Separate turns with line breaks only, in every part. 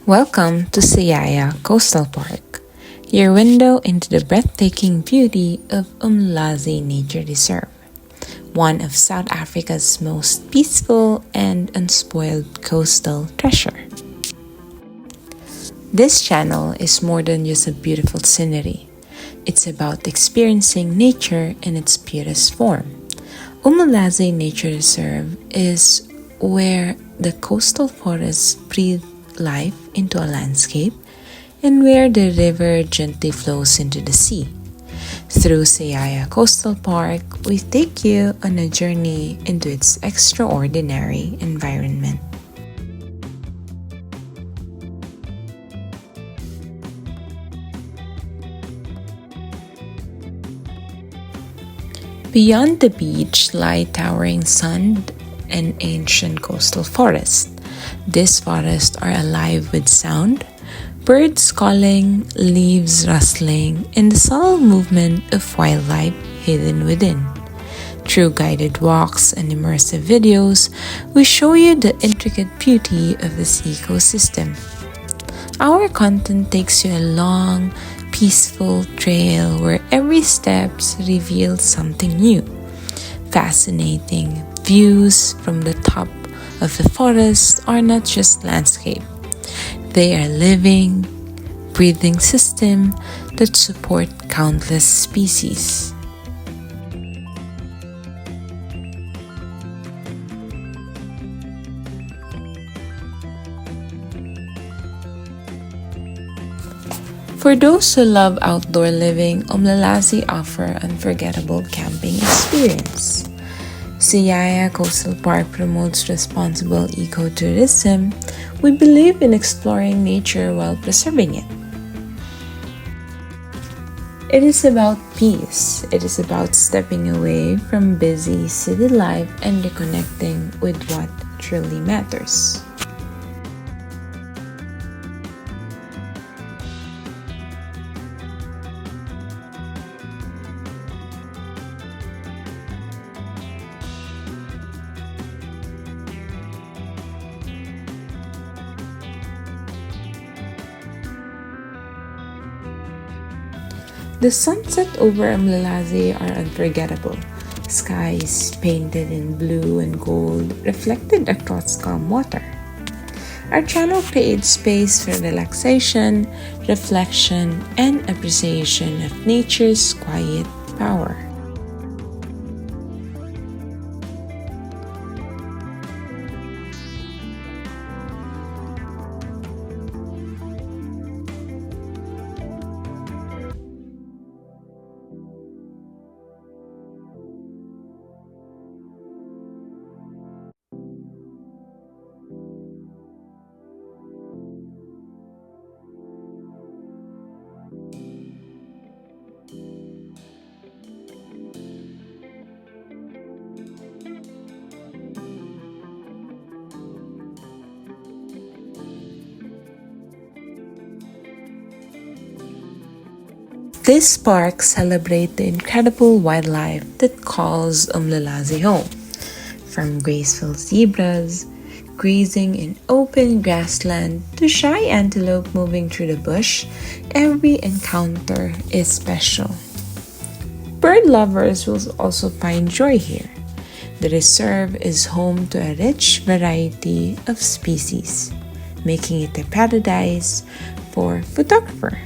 Welcome to Siyayi Coastal Park, your window into the breathtaking beauty of Umlalazi Nature Reserve, one of South Africa's most peaceful and unspoiled coastal treasure. This channel is more than just a beautiful scenery. It's about experiencing nature in its purest form. Umlalazi Nature Reserve is where the coastal forests breathe life into a landscape and where the river gently flows into the sea. Through Siyayi Coastal Park, we take you on a journey into its extraordinary environment. Beyond the beach lie towering sand and ancient coastal forests. These forests are alive with sound, birds calling, leaves rustling, and the subtle movement of wildlife hidden within. Through guided walks and immersive videos, we show you the intricate beauty of this ecosystem. Our content takes you a long, peaceful trail where every step reveals something new. Fascinating views from the top of the forest are not just landscape. They are living, breathing systems that support countless species. For those who love outdoor living, Umlalazi offers unforgettable camping experience. Siyayi Coastal Park promotes responsible ecotourism. We believe in exploring nature while preserving it. It is about peace. It is about stepping away from busy city life and reconnecting with what truly matters. The sunset over Umlalazi are unforgettable. Skies painted in blue and gold reflected across calm water. Our channel creates space for relaxation, reflection, and appreciation of nature's quiet power. This park celebrates the incredible wildlife that calls Umlalazi home. From graceful zebras grazing in open grassland to shy antelope moving through the bush, every encounter is special. Bird lovers will also find joy here. The reserve is home to a rich variety of species, making it a paradise for photographers.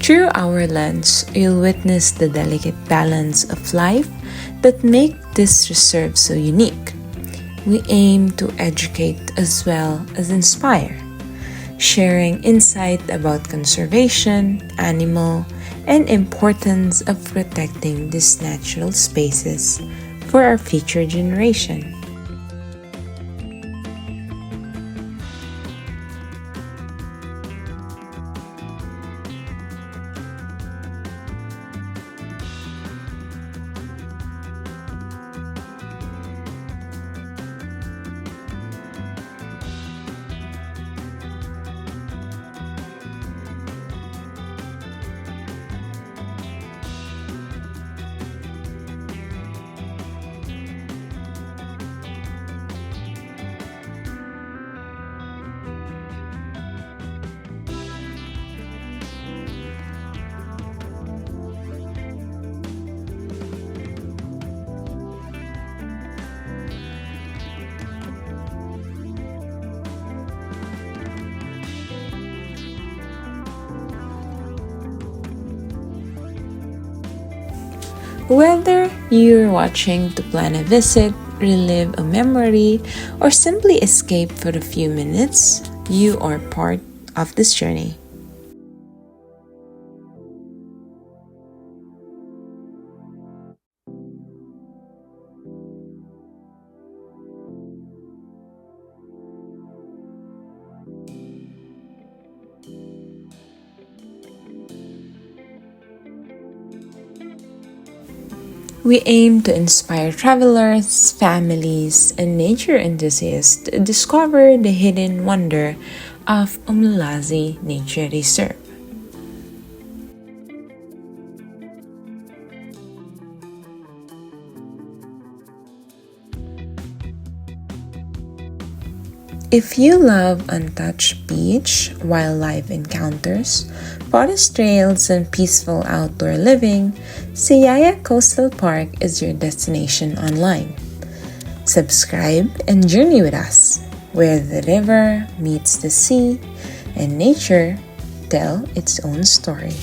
Through our lens, you'll witness the delicate balance of life that make this reserve so unique. We aim to educate as well as inspire. sharing insight about conservation, animal, and importance of protecting these natural spaces for our future generation. Whether you're watching to plan a visit, relive a memory, or simply escape for a few minutes, you are part of this journey. We aim to inspire travelers, families, and nature enthusiasts to discover the hidden wonder of Umlalazi Nature Reserve. If you love untouched beach, wildlife encounters, forest trails, and peaceful outdoor living, Siyayi Coastal Park is your destination online. Subscribe and journey with us, where the river meets the sea and nature tell its own story.